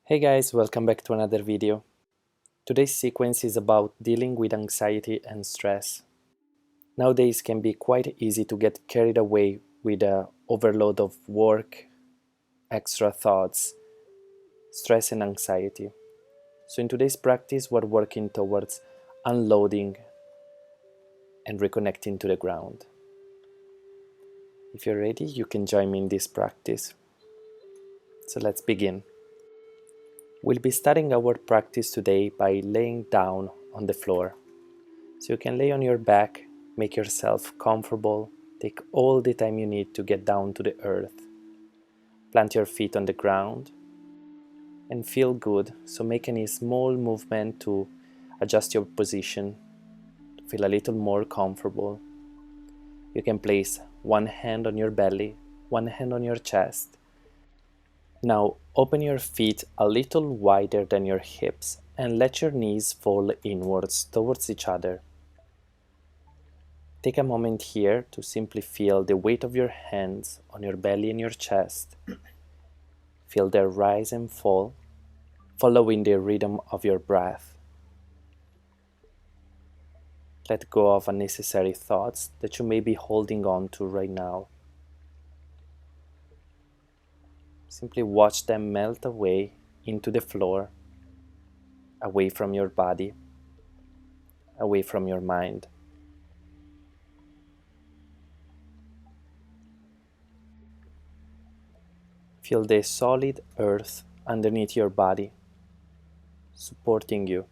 Hey guys, welcome back to another video. Today's sequence is about dealing with anxiety and stress. Nowadays can be quite easy to get carried away with a overload of work, extra thoughts, stress and anxiety. So in today's practice we're working towards unloading and reconnecting to the ground. If you're ready, you can join me in this practice. So let's begin. We'll be starting our practice today by laying down on the floor. So you can lay on your back, make yourself comfortable, take all the time you need to get down to the earth. Plant your feet on the ground and feel good, so make any small movement to adjust your position, to feel a little more comfortable. You can place one hand on your belly, one hand on your chest. Now open your feet a little wider than your hips and let your knees fall inwards towards each other. Take a moment here to simply feel the weight of your hands on your belly and your chest. Feel their rise and fall, following the rhythm of your breath. Let go of unnecessary thoughts that you may be holding on to right now. Simply watch them melt away into the floor, away from your body, away from your mind. Feel the solid earth underneath your body, supporting you.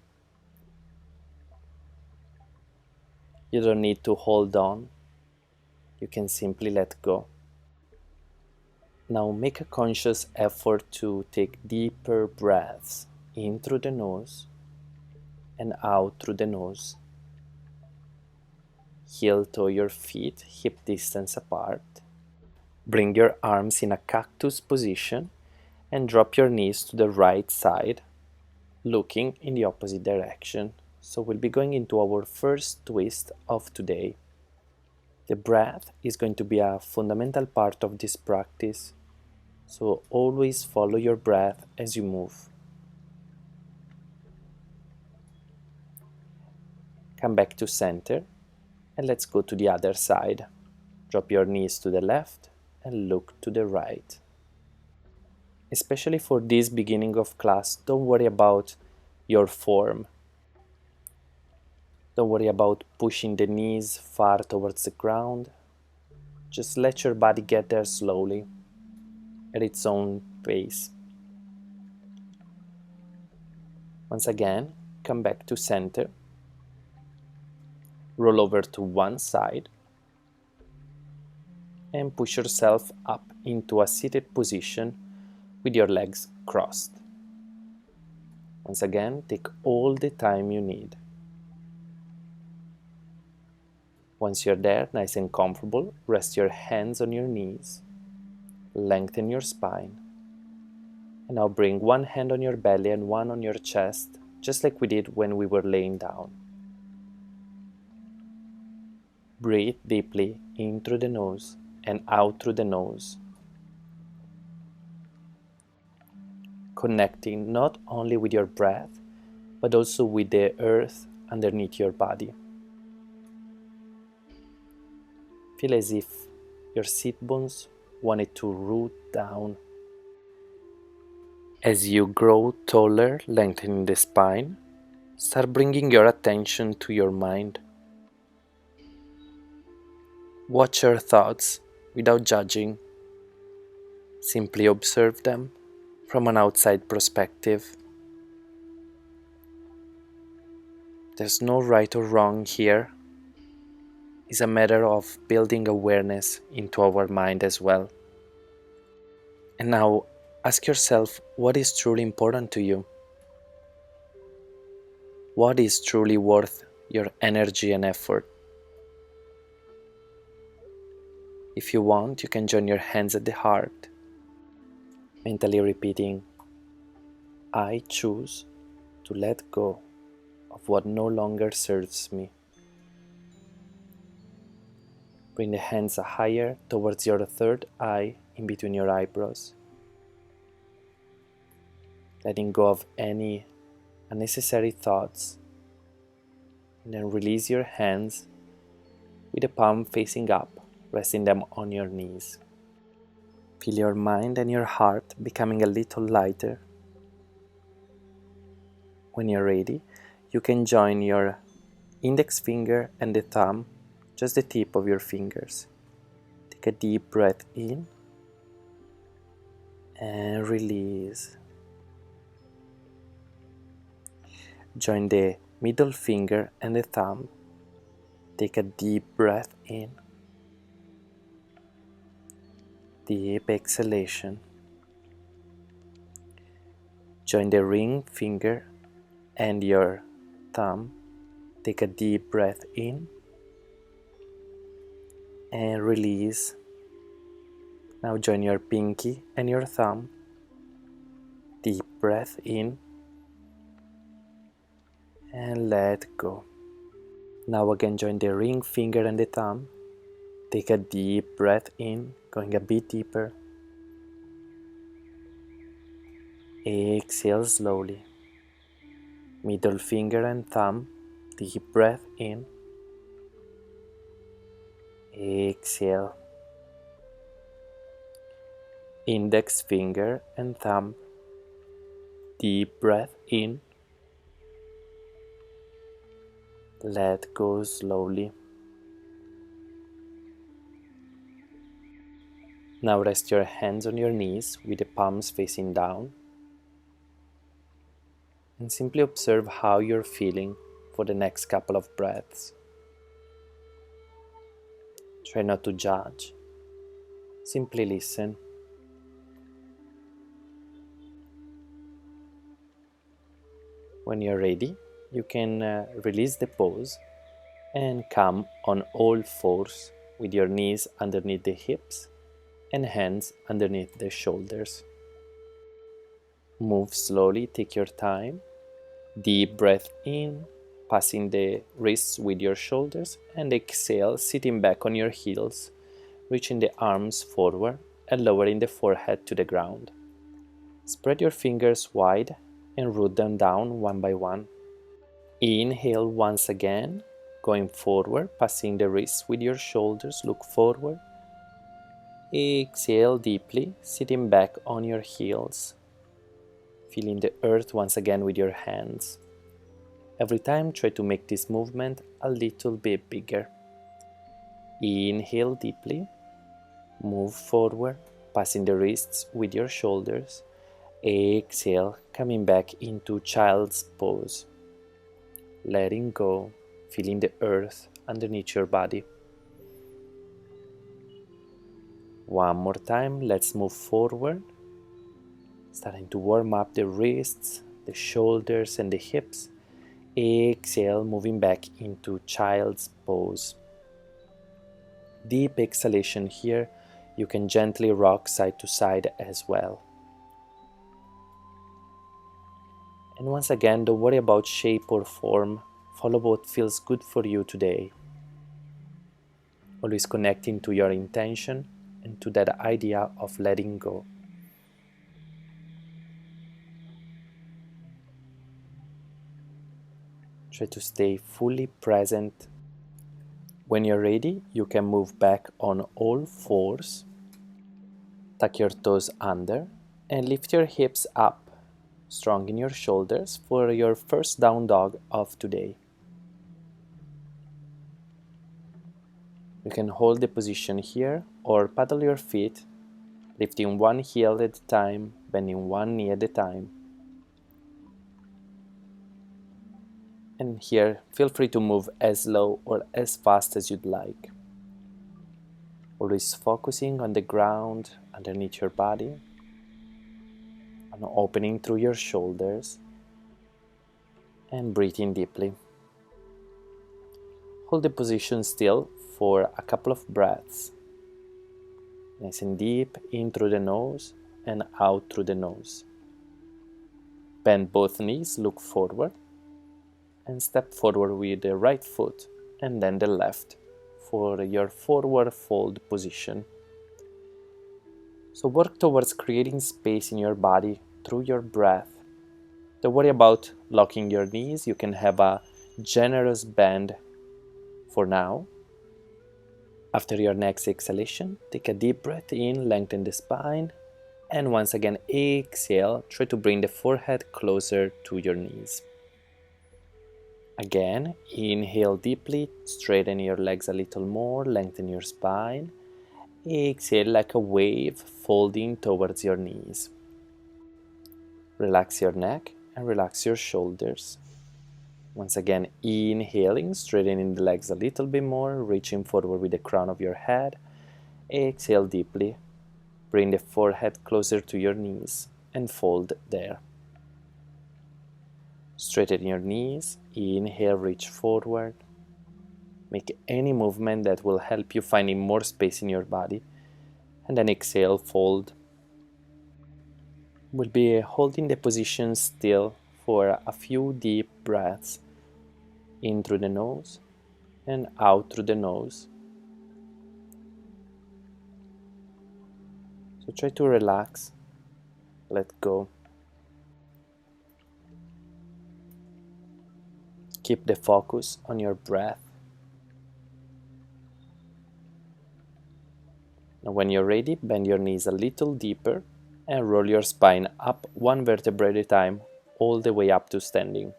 You don't need to hold on. You can simply let go. Now make a conscious effort to take deeper breaths in through the nose and out through the nose. Heel toe your feet hip distance apart. Bring your arms in a cactus position and drop your knees to the right side, looking in the opposite direction. So we'll be going into our first twist of today. The breath is going to be a fundamental part of this practice. So always follow your breath as you move. Come back to center and let's go to the other side. Drop your knees to the left and look to the right. Especially for this beginning of class, don't worry about your form. Don't worry about pushing the knees far towards the ground. Just let your body get there slowly, at its own pace. Once again, come back to center. Roll over to one side and push yourself up into a seated position with your legs crossed. Once again, take all the time you need. Once you're there, nice and comfortable, rest your hands on your knees, lengthen your spine, and now bring one hand on your belly and one on your chest, just like we did when we were laying down. Breathe deeply in through the nose and out through the nose, connecting not only with your breath, but also with the earth underneath your body. Feel as if your seat bones wanted to root down. As you grow taller, lengthening the spine, start bringing your attention to your mind. Watch your thoughts without judging. Simply observe them from an outside perspective. There's no right or wrong here. It's a matter of building awareness into our mind as well. And now ask yourself, what is truly important to you? What is truly worth your energy and effort? If you want, you can join your hands at the heart, mentally repeating, I choose to let go of what no longer serves me. Bring the hands higher towards your third eye in between your eyebrows. letting go of any unnecessary thoughts. And then release your hands with the palm facing up, resting them on your knees. Feel your mind and your heart becoming a little lighter. When you're ready, you can join your index finger and the thumb, just the tip of your fingers. Take a deep breath in and release. Join the middle finger and the thumb. Take a deep breath in. Deep exhalation. Join the ring finger and your thumb. Take a deep breath in and release. Now join your pinky and your thumb. Deep breath in and let go. Now again join the ring finger and the thumb. Take a deep breath in, going a bit deeper. Exhale slowly. Middle finger and thumb. Deep breath in. Exhale. Index finger and thumb. Deep breath in. Let go slowly. Now rest your hands on your knees with the palms facing down and simply observe how you're feeling for the next couple of breaths. Try not to judge. Simply listen. When you're ready, you can release the pose and come on all fours with your knees underneath the hips and hands underneath the shoulders. Move slowly, take your time. Deep breath in, passing the wrists with your shoulders, and exhale, sitting back on your heels, reaching the arms forward and lowering the forehead to the ground. Spread your fingers wide and root them down one by one. Inhale once again, going forward, passing the wrists with your shoulders, look forward. Exhale deeply, sitting back on your heels, feeling the earth once again with your hands. Every time, try to make this movement a little bit bigger. Inhale deeply, move forward, passing the wrists with your shoulders. Exhale, coming back into child's pose. Letting go, feeling the earth underneath your body. One more time, let's move forward. Starting to warm up the wrists, the shoulders and the hips. Exhale, moving back into child's pose. Deep exhalation here. You can gently rock side to side as well. And once again, don't worry about shape or form. Follow what feels good for you today. Always connecting to your intention and to that idea of letting go. Try to stay fully present. When you're ready, you can move back on all fours. Tuck your toes under and lift your hips up, strong in your shoulders for your first down dog of today. You can hold the position here or paddle your feet, lifting one heel at a time, bending one knee at a time. And here, feel free to move as slow or as fast as you'd like. Always focusing on the ground underneath your body, on opening through your shoulders, and breathing deeply. Hold the position still for a couple of breaths. Nice and deep, in through the nose and out through the nose. Bend both knees, look forward, and step forward with the right foot and then the left for your forward fold position. So work towards creating space in your body through your breath, Don't worry about locking your knees. You can have a generous bend for now. After your next exhalation, take a deep breath in, lengthen the spine, and once again exhale. Try to bring the forehead closer to your knees. Again, inhale deeply, straighten your legs a little more, lengthen your spine. Exhale like a wave, folding towards your knees. Relax your neck and relax your shoulders. Once again, inhaling, straightening the legs a little bit more, reaching forward with the crown of your head. Exhale deeply, bring the forehead closer to your knees and fold there. Straighten your knees, inhale, reach forward. Make any movement that will help you finding more space in your body. And then exhale, fold. We'll be holding the position still for a few deep breaths. In through the nose and out through the nose. So try to relax, let go. Keep the focus on your breath. Now when you're ready, bend your knees a little deeper and roll your spine up one vertebra at a time, all the way up to standing.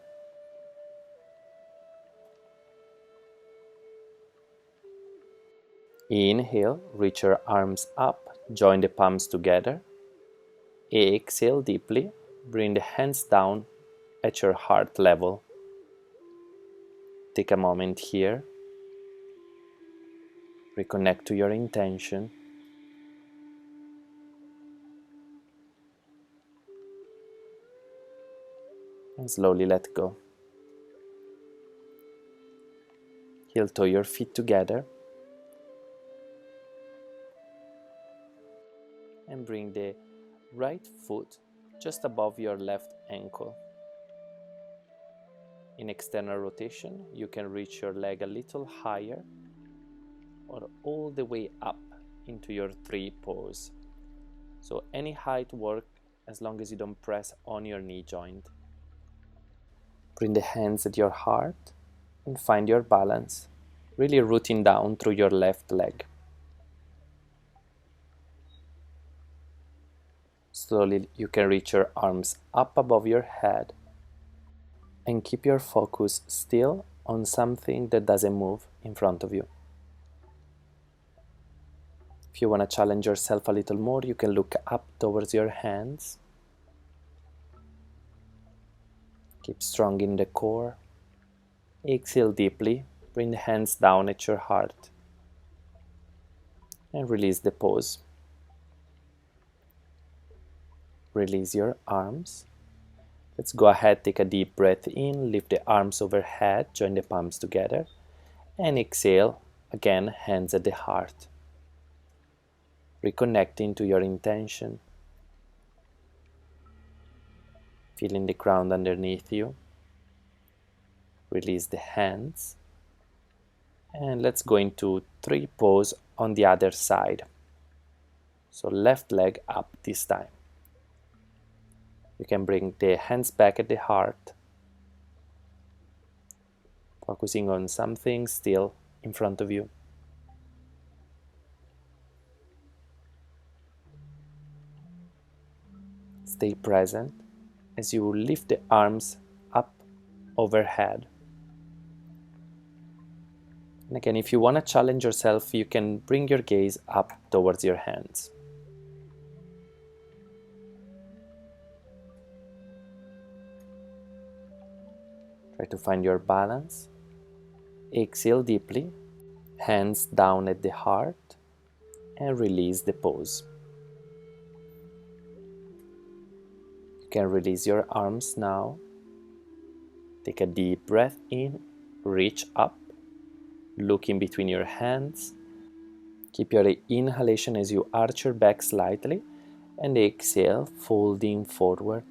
Inhale, reach your arms up, join the palms together. Exhale deeply, bring the hands down at your heart level. Take a moment here. Reconnect to your intention. And slowly let go. Heel toe your feet together. And bring the right foot just above your left ankle. In external rotation, you can reach your leg a little higher or all the way up into your tree pose. So any height works as long as you don't press on your knee joint. Bring the hands at your heart and find your balance, really rooting down through your left leg. Slowly you can reach your arms up above your head and keep your focus still on something that doesn't move in front of you. If you want to challenge yourself a little more, you can look up towards your hands. Keep strong in the core. Exhale deeply, bring the hands down at your heart and release the pose. Release your arms. Let's go ahead, take a deep breath in, lift the arms overhead, join the palms together, and exhale, again, hands at the heart. Reconnecting to your intention, feeling the ground underneath you. Release the hands, and let's go into tree pose on the other side. So left leg up this time. You can bring the hands back at the heart, focusing on something still in front of you. Stay present as you lift the arms up overhead. And again, if you want to challenge yourself, you can bring your gaze up towards your hands. Try to find your balance. Exhale deeply, hands down at the heart, and release the pose. You can release your arms now. Take a deep breath in, reach up, look in between your hands. Keep your inhalation as you arch your back slightly, and exhale, folding forward,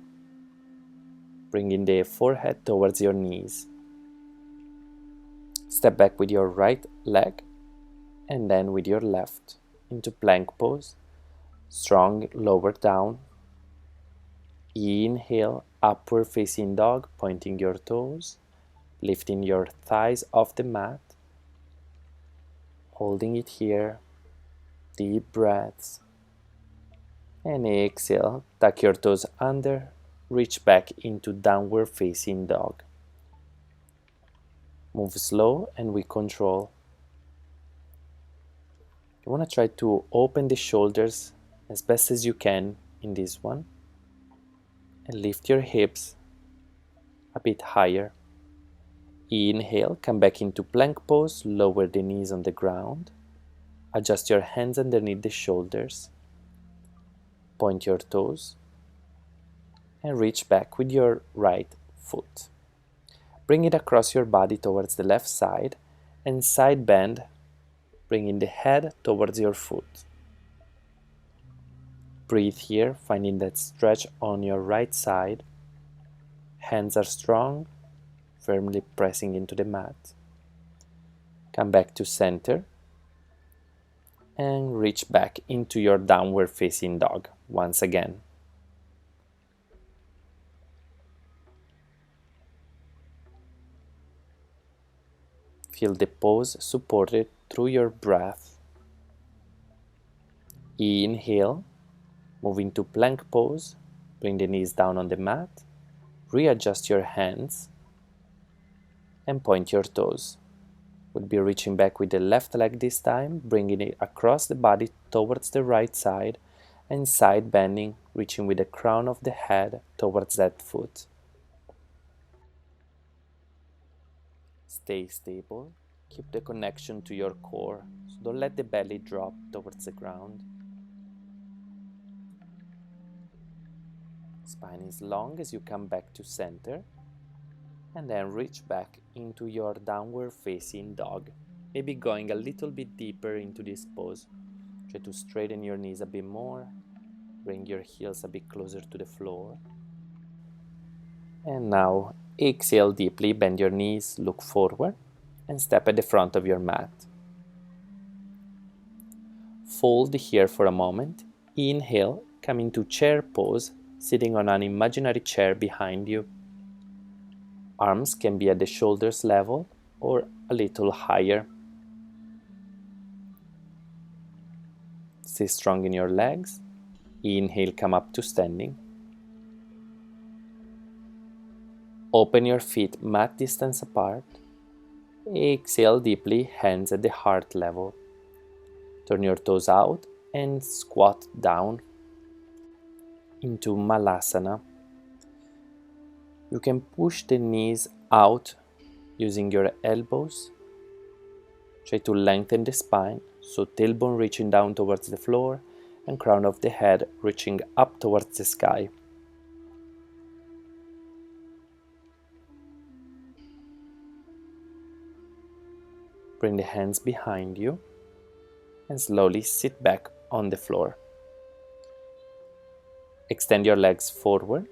bringing the forehead towards your knees. Step back with your right leg and then with your left into plank pose, strong lower down. Inhale, upward facing dog, pointing your toes, lifting your thighs off the mat, holding it here, deep breaths. And exhale, tuck your toes under, reach back into downward facing dog. Move slow and with control. You want to try to open the shoulders as best as you can in this one. And lift your hips a bit higher. Inhale, come back into plank pose, lower the knees on the ground. Adjust your hands underneath the shoulders. Point your toes. And reach back with your right foot. Bring it across your body towards the left side and side bend, bringing the head towards your foot. Breathe here, finding that stretch on your right side. Hands are strong, firmly pressing into the mat. Come back to center and reach back into your downward facing dog once again. Feel the pose supported through your breath. Inhale, move into plank pose, bring the knees down on the mat, readjust your hands and point your toes. We'll be reaching back with the left leg this time, bringing it across the body towards the right side and side bending, reaching with the crown of the head towards that foot. Stay stable, keep the connection to your core, so don't let the belly drop towards the ground. Spine is long as you come back to center, and then reach back into your downward facing dog, maybe going a little bit deeper into this pose. Try to straighten your knees a bit more, bring your heels a bit closer to the floor. And now exhale deeply, bend your knees, look forward, and step at the front of your mat. Fold here for a moment. Inhale, come into chair pose, sitting on an imaginary chair behind you. Arms can be at the shoulders level or a little higher. Stay strong in your legs. Inhale, come up to standing. Open your feet mat distance apart. Exhale deeply, hands at the heart level. Turn your toes out and squat down into Malasana. You can push the knees out using your elbows. Try to lengthen the spine, so tailbone reaching down towards the floor and crown of the head reaching up towards the sky. Bring the hands behind you and slowly sit back on the floor. Extend your legs forward.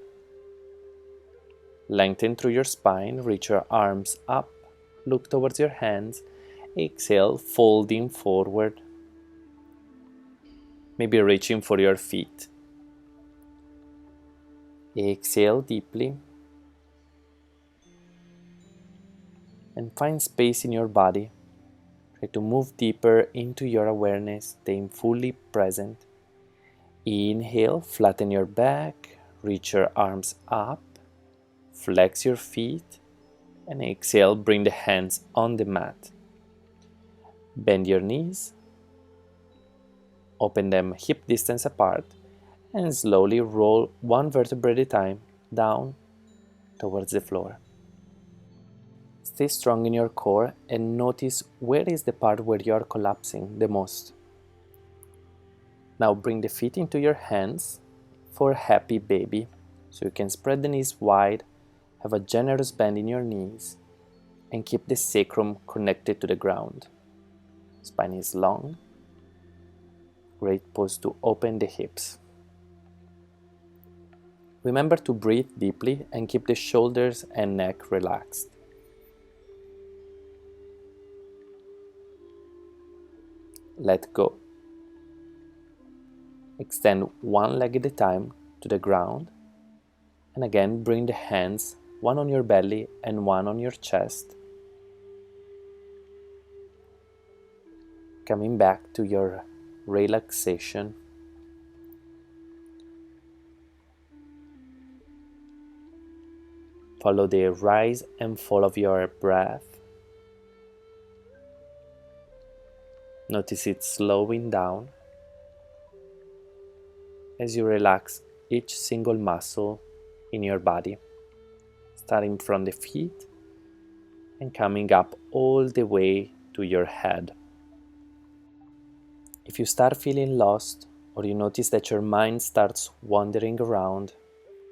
Lengthen through your spine, reach your arms up, look towards your hands. Exhale, folding forward. Maybe reaching for your feet. Exhale deeply. And find space in your body. Try to move deeper into your awareness, staying fully present. Inhale, flatten your back, reach your arms up, flex your feet, and exhale, bring the hands on the mat. Bend your knees, open them hip distance apart, and slowly roll one vertebra at a time down towards the floor. Stay strong in your core and notice where is the part where you are collapsing the most. Now bring the feet into your hands for happy baby. So you can spread the knees wide, have a generous bend in your knees, and keep the sacrum connected to the ground. Spine is long. Great pose to open the hips. Remember to breathe deeply and keep the shoulders and neck relaxed. Let go. Extend one leg at a time to the ground And again, bring the hands, one on your belly and one on your chest. Coming back to your relaxation. Follow the rise and fall of your breath. Notice it slowing down as you relax each single muscle in your body, starting from the feet and coming up all the way to your head. If you start feeling lost, or you notice that your mind starts wandering around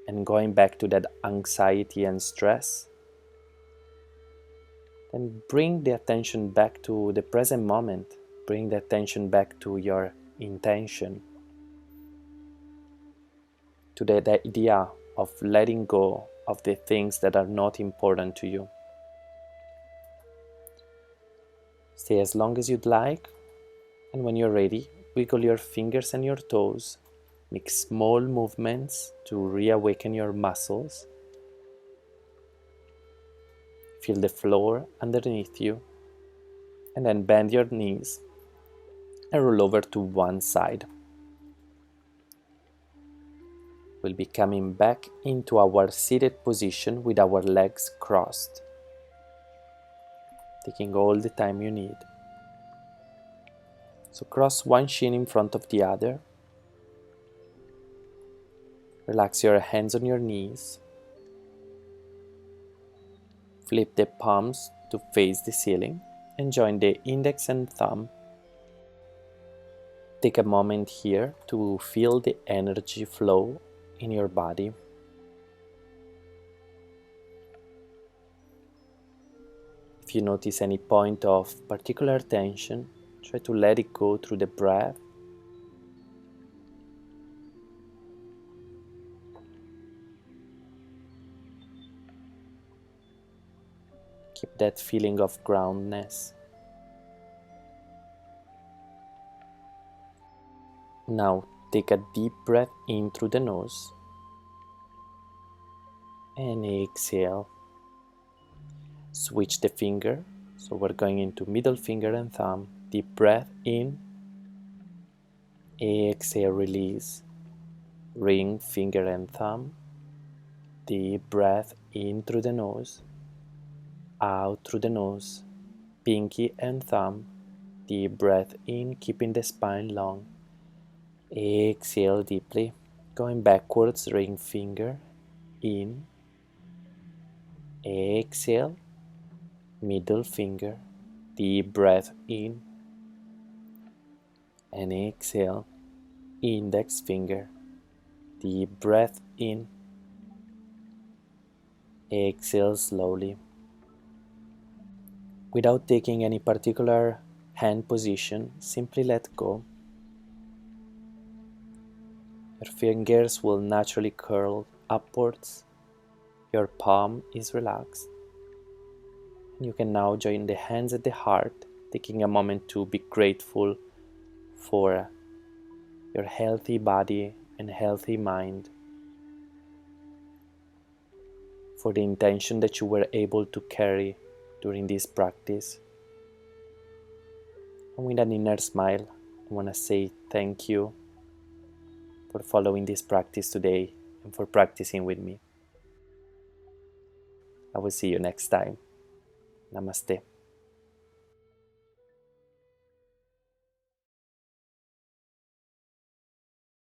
and going back to that anxiety and stress, then bring the attention back to the present moment. Bring the attention back to your intention, to that idea of letting go of the things that are not important to you. Stay as long as you'd like, and when you're ready, wiggle your fingers and your toes. Make small movements to reawaken your muscles. Feel the floor underneath you, and then bend your knees and roll over to one side. We'll be coming back into our seated position with our legs crossed, taking all the time you need. So cross one shin in front of the other. Relax your hands on your knees. Flip the palms to face the ceiling and join the index and thumb. Take a moment here to feel the energy flow in your body. If you notice any point of particular tension, try to let it go through the breath. Keep that feeling of groundedness. Now take a deep breath in through the nose and exhale. Switch the finger, so we're going into middle finger and thumb. Deep breath in, exhale, release. Ring, finger and thumb. Deep breath in through the nose, out through the nose. Pinky and thumb. Deep breath in, keeping the spine long. Exhale deeply, going backwards, ring finger, in, exhale, middle finger, deep breath in, and exhale, index finger, deep breath in, exhale slowly. Without taking any particular hand position, simply let go. Your fingers will naturally curl upwards. Your palm is relaxed. You can now join the hands at the heart, taking a moment to be grateful for your healthy body and healthy mind, for the intention that you were able to carry during this practice. And with an inner smile, I want to say thank you for following this practice today and for practicing with me. I will see you next time. Namaste.